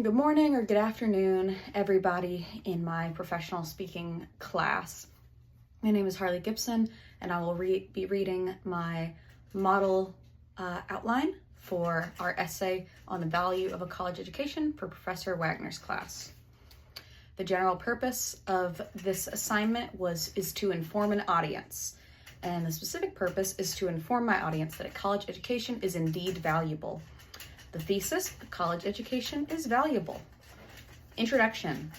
Good morning or good afternoon, everybody in my professional speaking class. My name is Harley Gibson, and I will be reading my model outline for our essay on the value of a college education for Professor Wagner's class. The general purpose of this assignment is to inform an audience, and the specific purpose is to inform my audience that a college education is indeed valuable. The thesis, a college education is valuable. Introduction.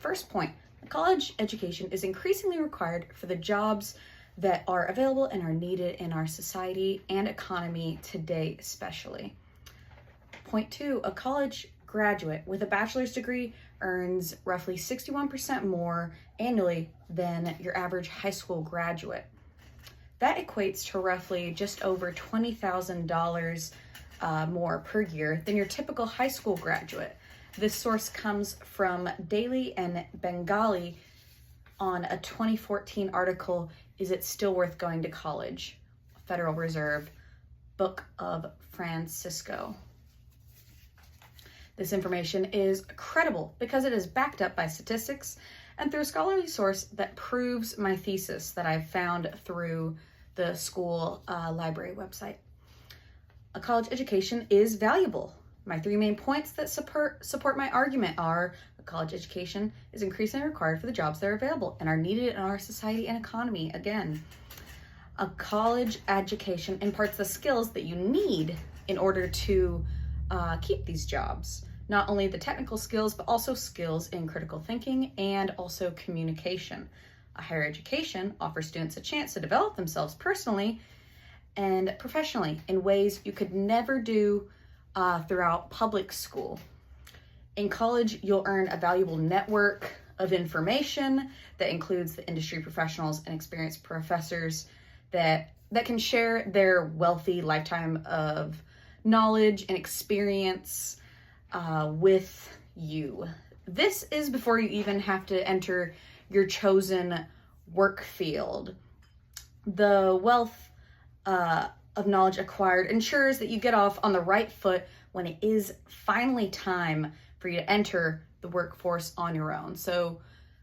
First point, a college education is increasingly required for the jobs that are available and are needed in our society and economy today especially. Point two, a college graduate with a bachelor's degree earns roughly 61% more annually than your average high school graduate. That equates to roughly just over $20,000 more per year than your typical high school graduate. This source comes from Daily and Bengali on a 2014 article, Is It Still Worth Going to College? Federal Reserve, Book of Francisco. This information is credible because it is backed up by statistics and through a scholarly source that proves my thesis that I've found through the school library website. A college education is valuable. My three main points that support my argument are a college education is increasingly required for the jobs that are available and are needed in our society and economy. Again, a college education imparts the skills that you need in order to keep these jobs. Not only the technical skills, but also skills in critical thinking and also communication. A higher education offers students a chance to develop themselves personally and professionally in ways you could never do throughout public school. In college, you'll earn a valuable network of information that includes the industry professionals and experienced professors that can share their wealthy lifetime of knowledge and experience with you. This is before you even have to enter your chosen work field. The wealth of knowledge acquired ensures that you get off on the right foot when it is finally time for you to enter the workforce on your own. So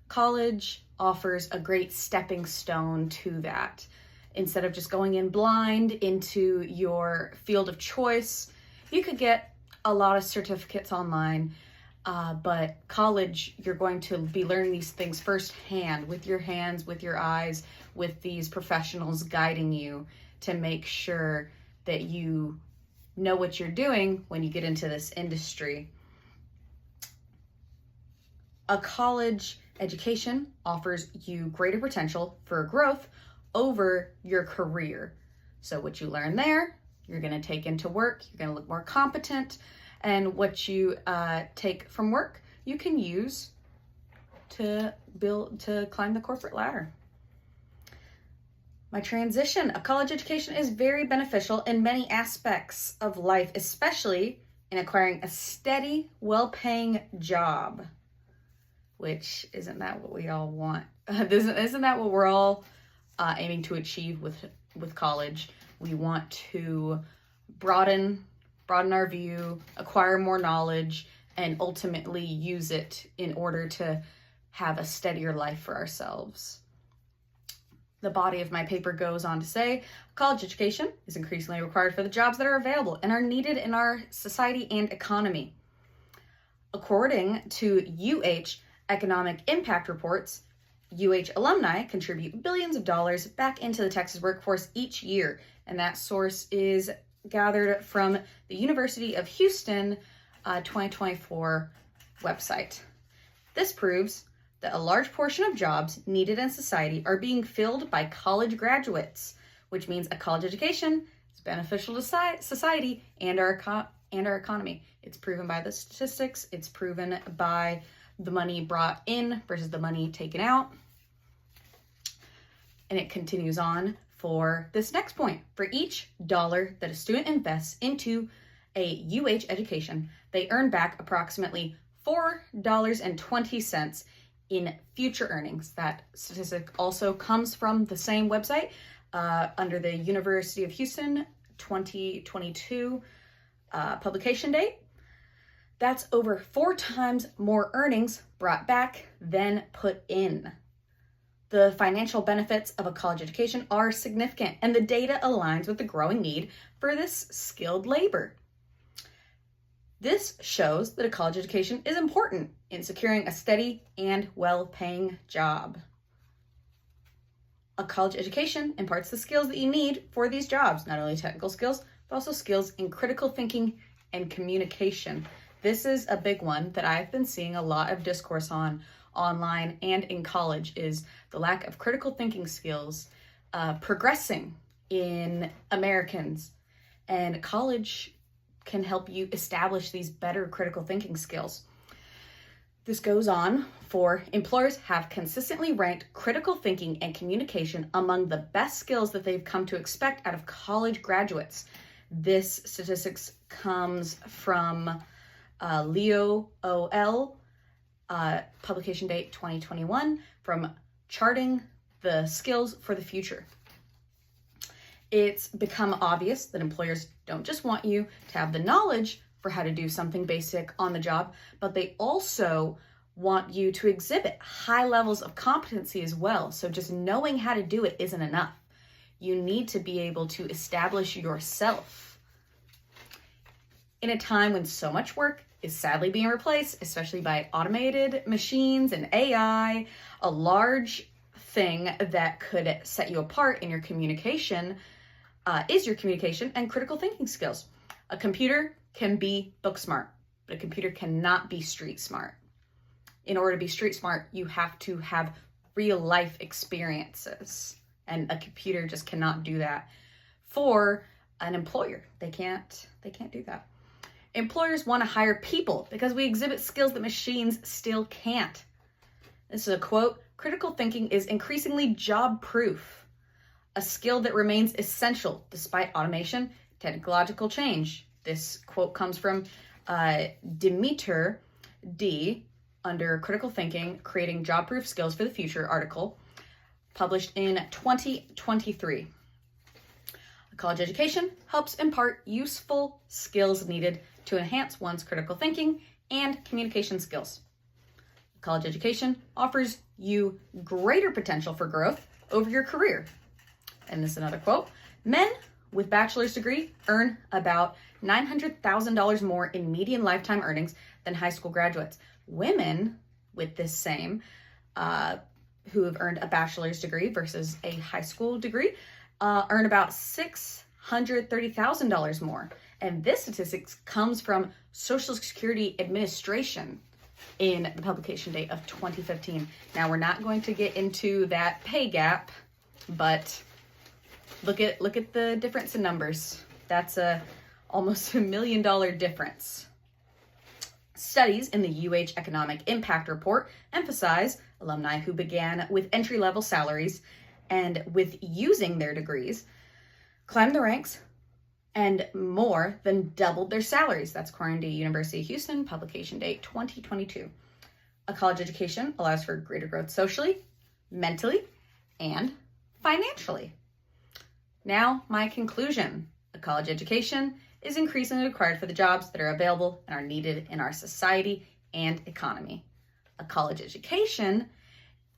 college offers a great stepping stone to that. Instead of just going in blind into your field of choice, you could get a lot of certificates online, but college, you're going to be learning these things firsthand with your hands, with your eyes, with these professionals guiding you to make sure that you know what you're doing when you get into this industry. A college education offers you greater potential for growth over your career. So what you learn there, you're going to take into work, you're going to look more competent, and what you take from work, you can use to climb the corporate ladder. My transition, a college education is very beneficial in many aspects of life, especially in acquiring a steady, well-paying job, which isn't that what we all want? Isn't that what we're all aiming to achieve with college? We want to broaden our view, acquire more knowledge, and ultimately use it in order to have a steadier life for ourselves. The body of my paper goes on to say, college education is increasingly required for the jobs that are available and are needed in our society and economy. According to UH Economic Impact Reports, UH alumni contribute billions of dollars back into the Texas workforce each year, and that source is gathered from the University of Houston 2024 website. This proves that a large portion of jobs needed in society are being filled by college graduates, which means a college education is beneficial to society and our economy. It's proven by the statistics. It's proven by the money brought in versus the money taken out. And it continues on for this next point. For each dollar that a student invests into a UH education, they earn back approximately $4.20 in future earnings. That statistic also comes from the same website under the University of Houston 2022 publication date. That's over 4 times more earnings brought back than put in. The financial benefits of a college education are significant, and the data aligns with the growing need for this skilled labor. This shows that a college education is important in securing a steady and well-paying job. A college education imparts the skills that you need for these jobs, not only technical skills, but also skills in critical thinking and communication. This is a big one that I've been seeing a lot of discourse on online and in college, is the lack of critical thinking skills progressing in Americans. And college can help you establish these better critical thinking skills. This goes on for employers have consistently ranked critical thinking and communication among the best skills that they've come to expect out of college graduates. This statistics comes from Leo OL, publication date 2021, from Charting the Skills for the Future. It's become obvious that employers don't just want you to have the knowledge for how to do something basic on the job, but they also want you to exhibit high levels of competency as well. So just knowing how to do it isn't enough. You need to be able to establish yourself. In a time when so much work is sadly being replaced, especially by automated machines and AI, a large thing that could set you apart in your communication is your communication and critical thinking skills. A computer can be book smart, but a computer cannot be street smart. In order to be street smart, you have to have real life experiences, and a computer just cannot do that. For an employer, they can't do that. Employers want to hire people because we exhibit skills that machines still can't. This is a quote: "Critical thinking is increasingly job-proof, a skill that remains essential despite automation, technological change." This quote comes from Demeter D. under Critical Thinking, Creating Job-Proof Skills for the Future article, published in 2023. A college education helps impart useful skills needed to enhance one's critical thinking and communication skills. College education offers you greater potential for growth over your career. And this is another quote: "Men with bachelor's degree earn about $900,000 more in median lifetime earnings than high school graduates. Women with this same, who have earned a bachelor's degree versus a high school degree, earn about $630,000 more." And this statistics comes from Social Security Administration in the publication date of 2015. Now, we're not going to get into that pay gap, but look at the difference in numbers. That's almost $1 million difference. Studies in the UH Economic Impact Report emphasize alumni who began with entry-level salaries and with using their degrees climbed the ranks and more than doubled their salaries. That's according to University of Houston, publication date 2022. A college education allows for greater growth socially, mentally, and financially. Now, my conclusion: a college education is increasingly required for the jobs that are available and are needed in our society and economy. A college education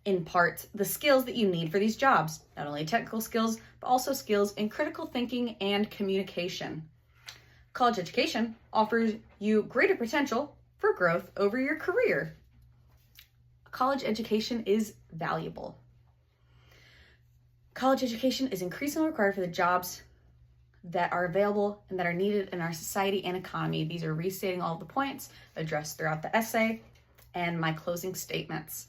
imparts the skills that you need for these jobs, not only technical skills, but also skills in critical thinking and communication. College education offers you greater potential for growth over your career. A college education is valuable. College education is increasingly required for the jobs that are available and that are needed in our society and economy. These are restating all of the points addressed throughout the essay and my closing statements.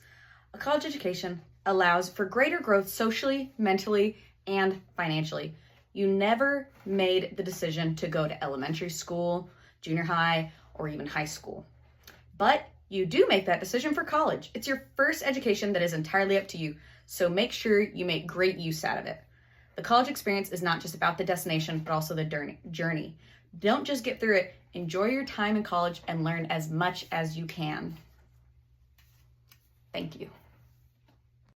A college education allows for greater growth socially, mentally, and financially. You never made the decision to go to elementary school, junior high, or even high school. But you do make that decision for college. It's your first education that is entirely up to you, so make sure you make great use out of it. The college experience is not just about the destination, but also the journey. Don't just get through it. Enjoy your time in college and learn as much as you can. Thank you.